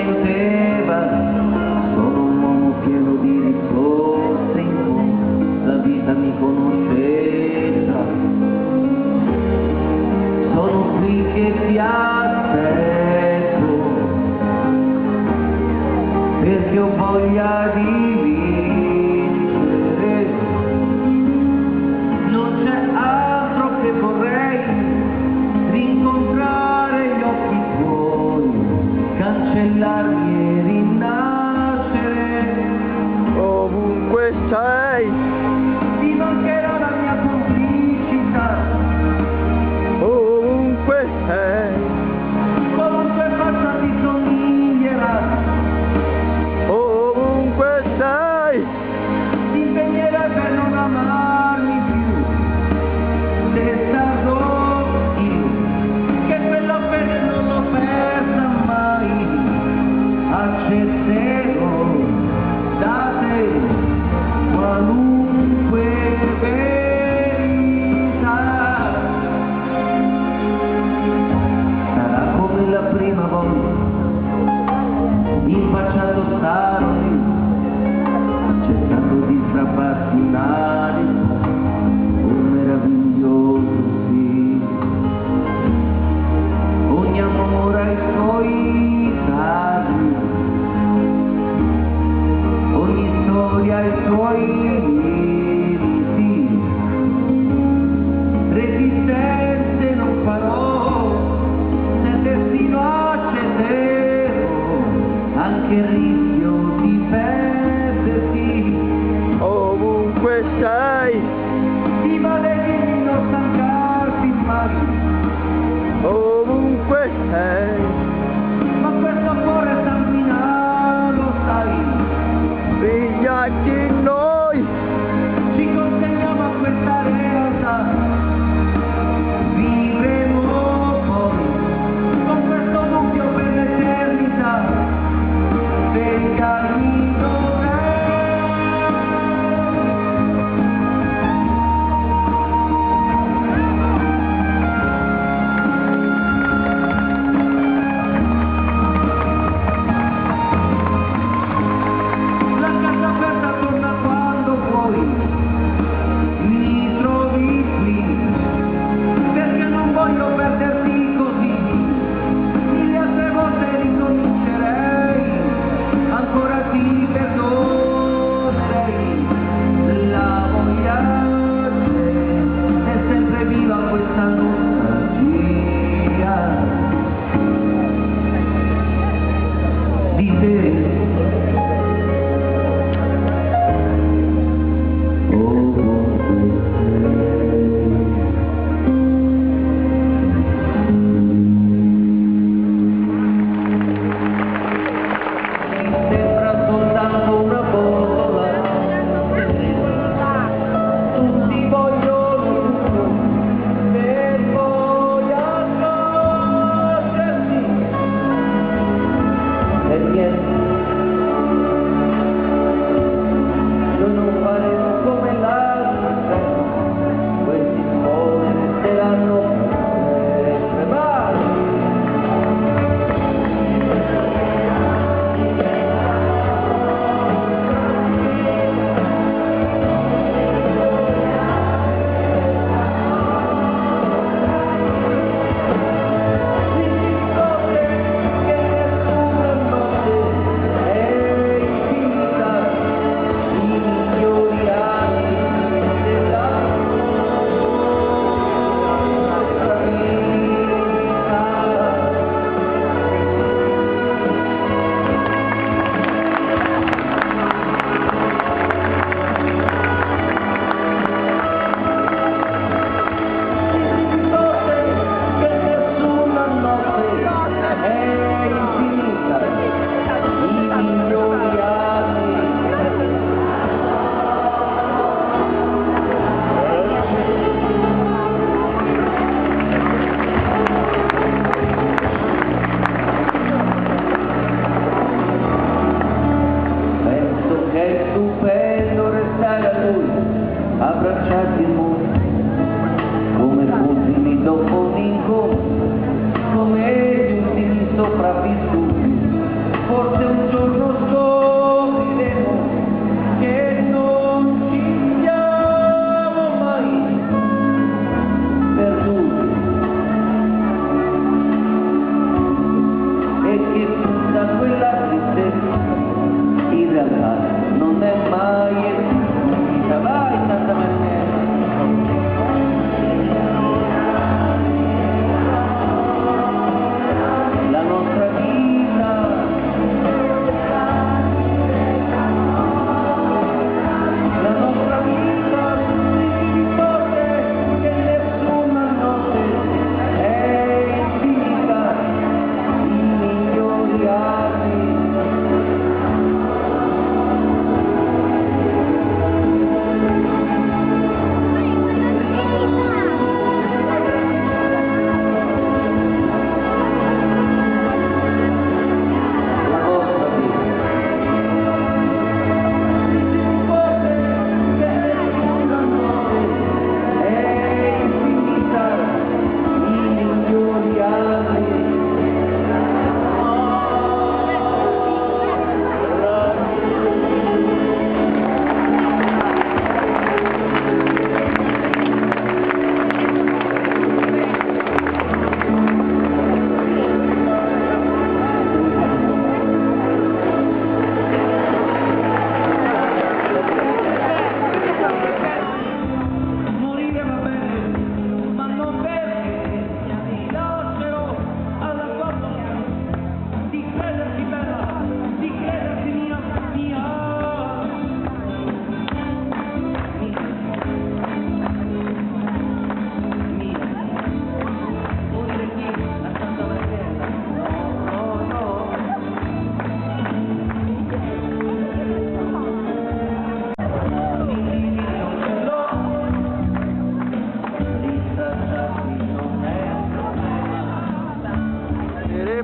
niente va, sono un uomo pieno di risorse, in fondo la vita mi conosce già. Sono qui che ti aspetto, perché ho voglia di vincere. Non c'è altro che vorrei, rincontrare gli occhi tuoi, cancellarmi e rinascere. Ovunque sei, Ti mancherà la mia complicità, ovunque sei, ovunque faccia ti somiglierà. ovunque sei, Ti impegnerai per non amarmi più, se sarò io, che quella fede non l'ho persa mai. Accetterò da te qualunque verità. Sarà come la prima volta, impacciato sarò io, cercando di strapparti un'anima, un meraviglioso film. Ogni amore ha i suoi tagli, ogni storia ha i suoi limiti. Resistenze non farò, nel destino accetterò anche il rischio di perderti. ovunque sei, Ti valevi di non stancarti mai, ovunque sei, ma questo cuore sanguina lo sai. vigliacchi noi, Ci consegniamo a questa realtà, vivremo poi con questo dubbio per l'eternità. Spiegarmi dov'è.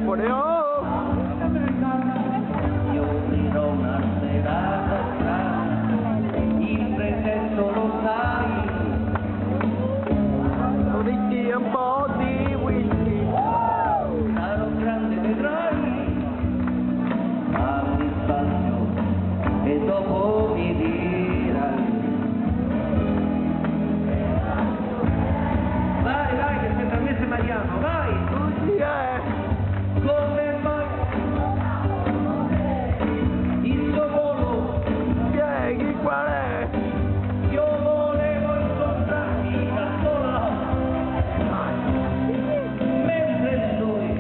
Buoneo! Io dirò una serata strana, il pretesto lo sai. Whisky, un po' di whisky. Sarò grande, vedrai, apri spazio e dopo mi dirai. Vai, che sembra me se Mariano, vai! Chi è? Come mai? Il suo volo, Spieghi qual è? io volevo incontrarmi da sola, mentre lui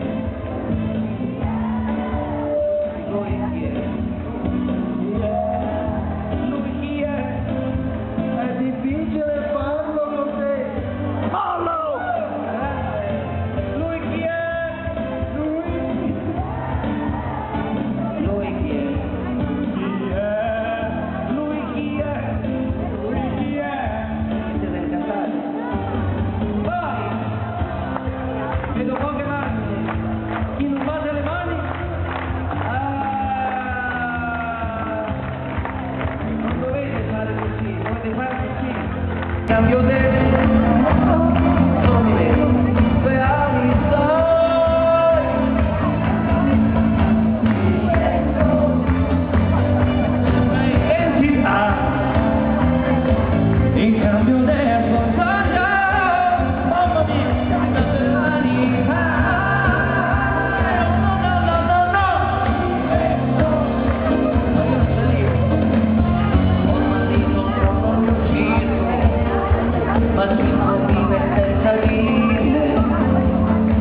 chi è? Lui chi è? È difficile farlo con te. Fallo! Lui chi è? Lui chi è? Chi è? Lui chi è? Lui chi è? Si deve cantare. Vai! Vedo poche mani. Chi non batte le mani? Non dovete fare così, dovete fare così. Cambio tempo. Non mi vedo. Dove ami stai? Identità. In cambio tempo. Mamma mia, cambiate le mani. No. Voglio salire. Ho salito troppo il mio circo, ma il circo vive senza vite.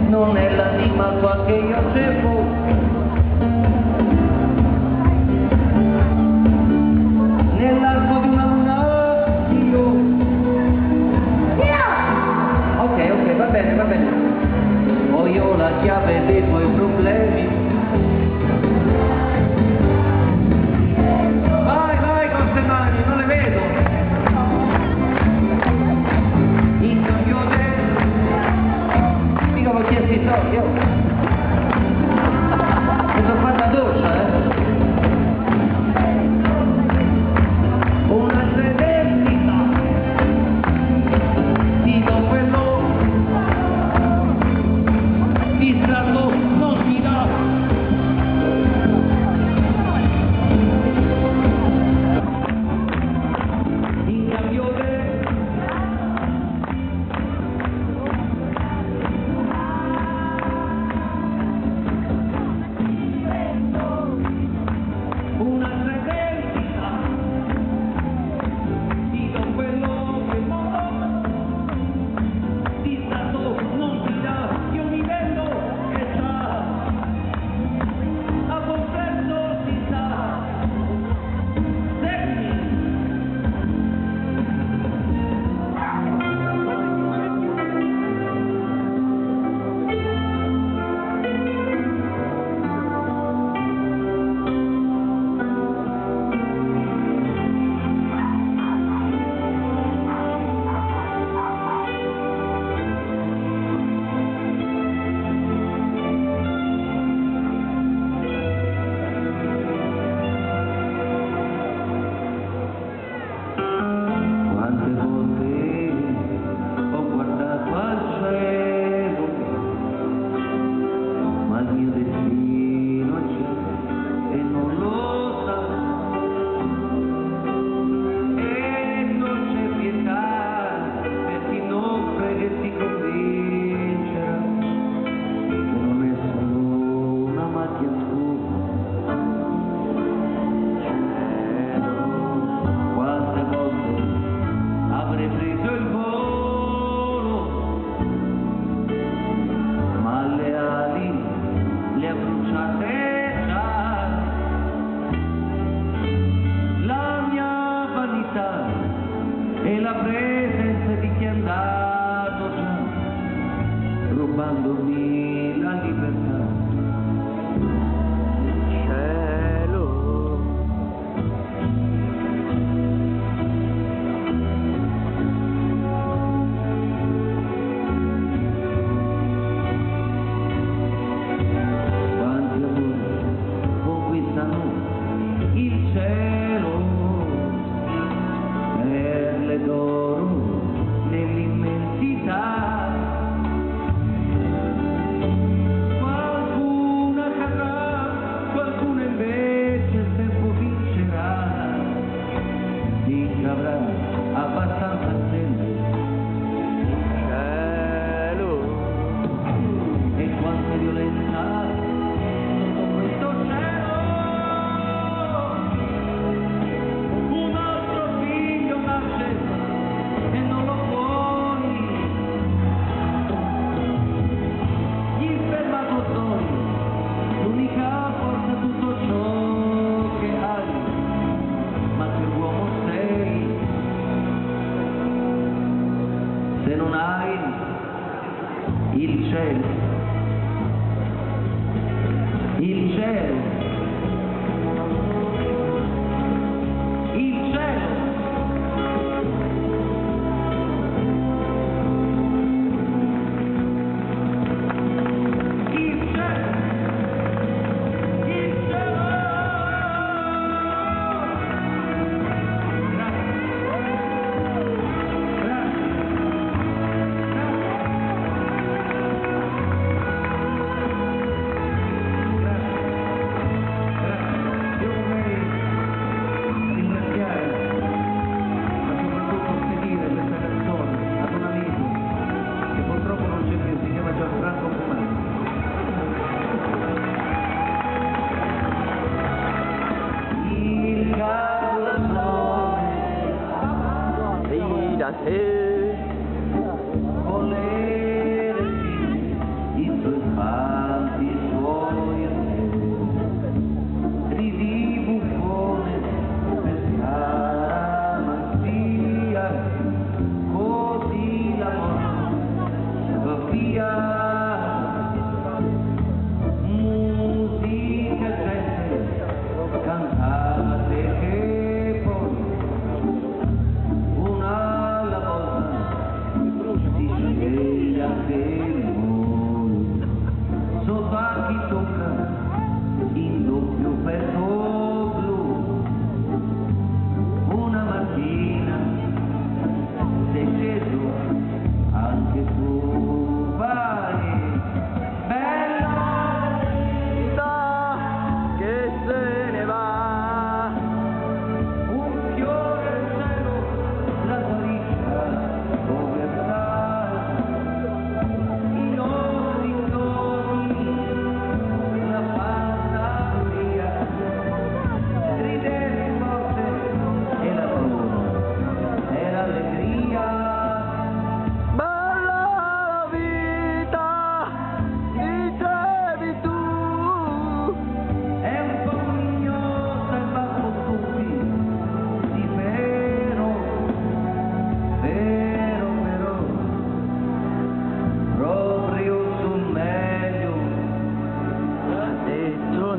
Non è l'anima tua che io cerco. Nell'arco di una luna io. Ok, va bene. Ho io la chiave dei tuoi problemi. Vai con queste mani, non le vedo. In cambio mica ho chiesto i soldi, oh. Mi sono fatta doccia, Una credenzita. Ti do quello. Distratto, non ti dà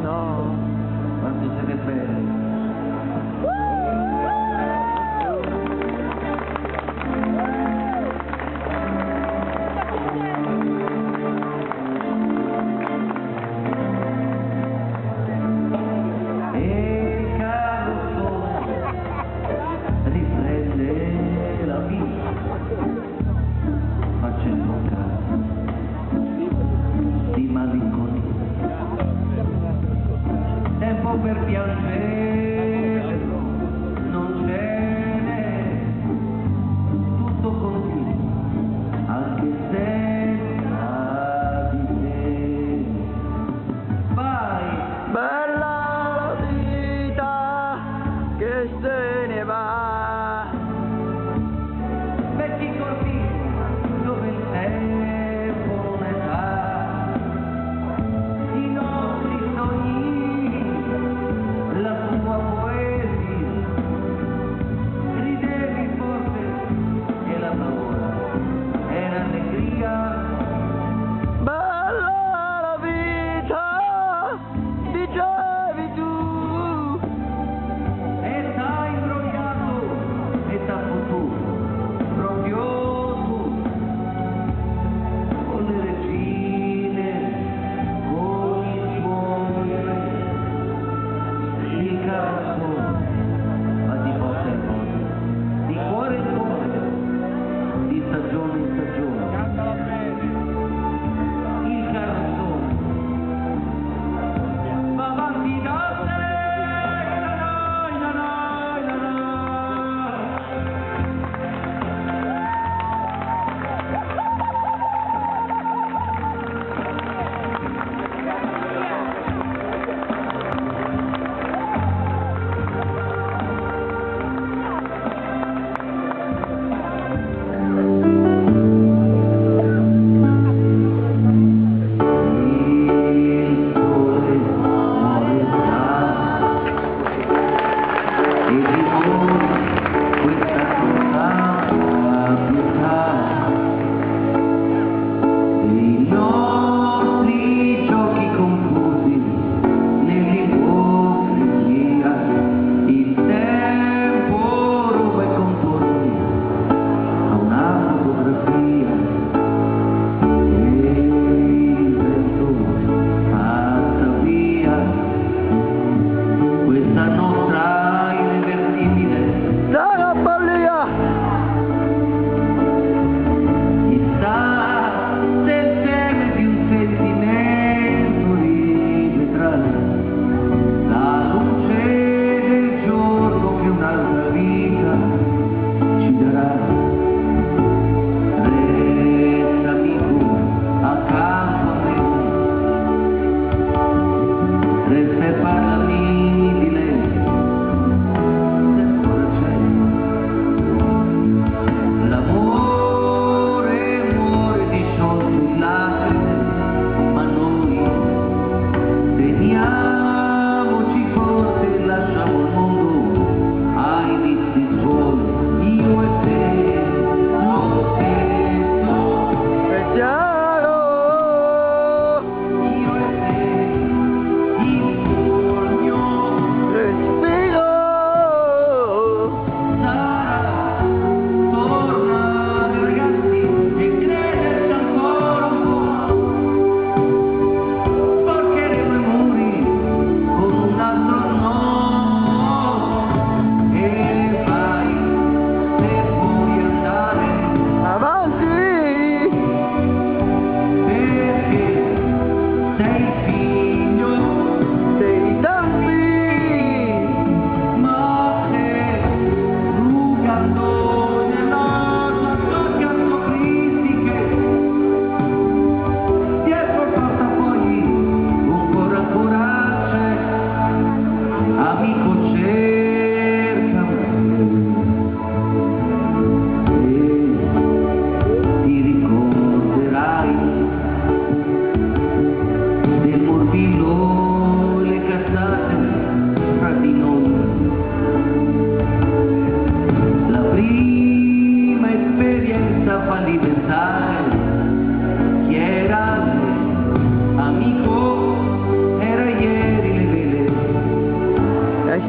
no. Quanto siete belli. E il caro sole riprende la vita, facendo un caso di malinconia. Tempo per piangere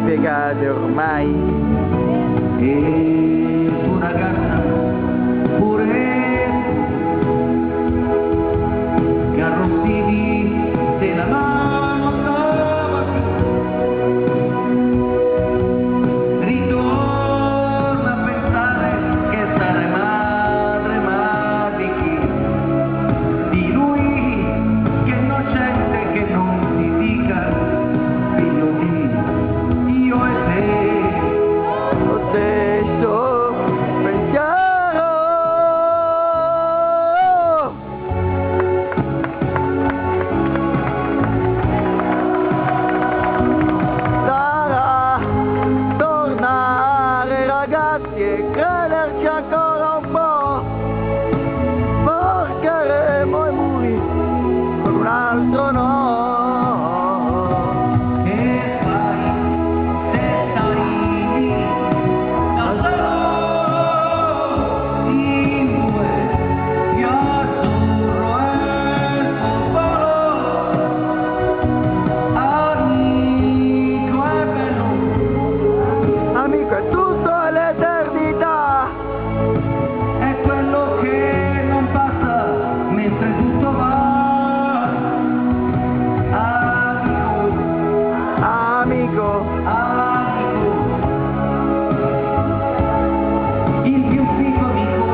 spiegate ormai. E tu ragazza pure che arrossivi se la mano stava qui, ritorna a pensare che sarai madre, ma di chi? Di lui che è innocente, che non si dica figlio di io e te. Lo stesso pensiero. Sarà tornare ragazzi e crederci ancora un po'. Porcheremo i muri con un altro no. Che fai se stai lì da solo in due, io azzurro e il popolo, amico è bello, Amico è tutto e l'eternità. è quello che non passa mentre tutto va. Amico, Amico, il più figo amico.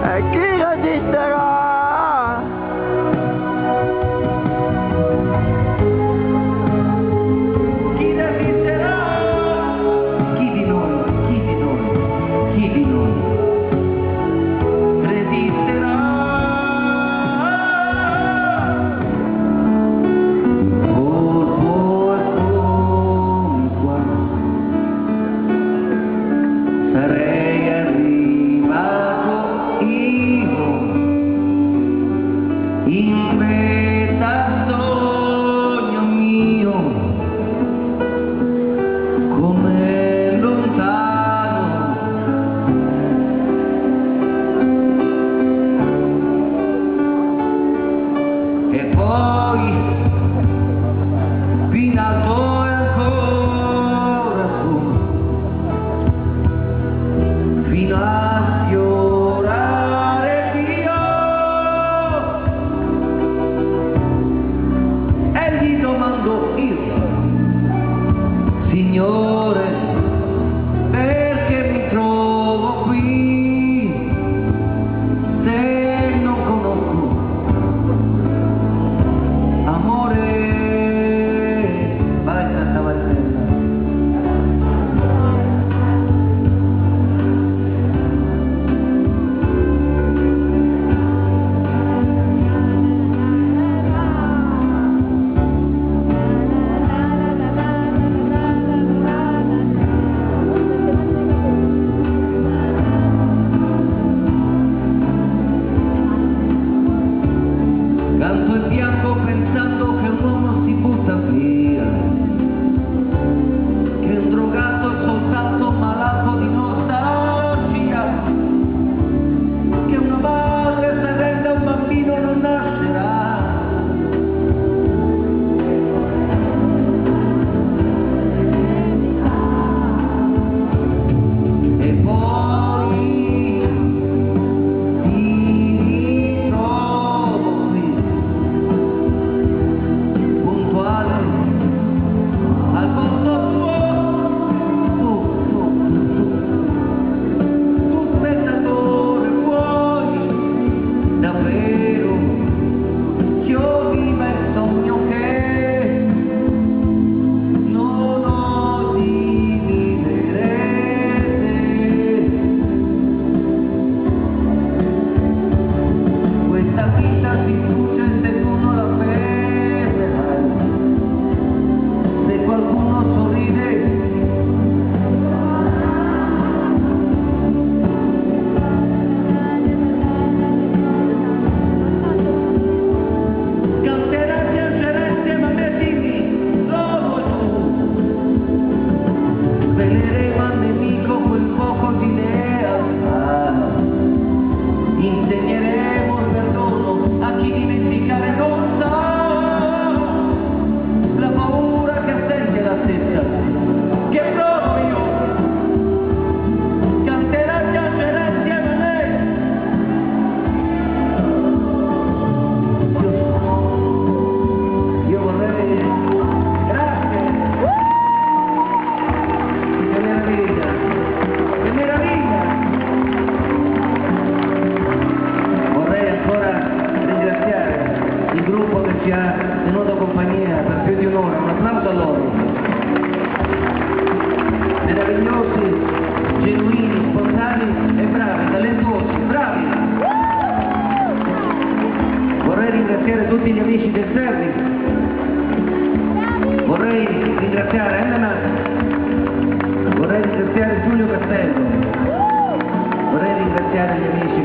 e chi resisterà? Chi resisterà? Chi di noi, chi di noi, chi di noi resisterà? Colpo e come qua sarei arrivato io in questa sogno mio, come lontano, e poi fino alto e ancora su, fino a sfiorare Dio, e gli domando io, Signore, perché mi trovo qui se non conosco amore? Vai Santa Valtella.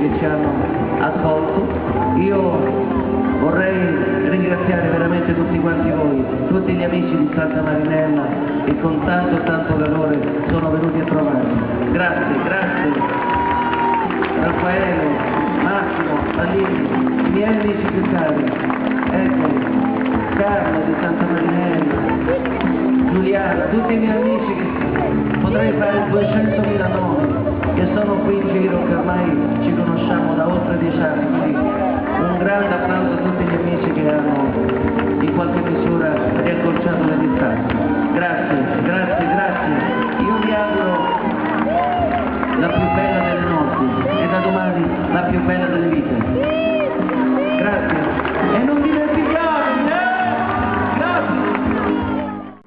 che ci hanno accolto. Io vorrei ringraziare veramente tutti quanti voi, tutti gli amici di Santa Marinella che con tanto calore sono venuti a trovarmi. Grazie, grazie. Raffaele, Massimo, Palini, i miei amici più cari, eccoli, Carlo di Santa Marinella, Giuliana, tutti i miei amici che potrei fare 200.000 nomi, che sono qui in giro, che ormai ci conosciamo da oltre 10 anni, quindi un grande applauso a tutti gli amici che hanno in qualche misura riaccorciato le distanze. Grazie, grazie, grazie. Io vi auguro la più bella delle notti e da domani la più bella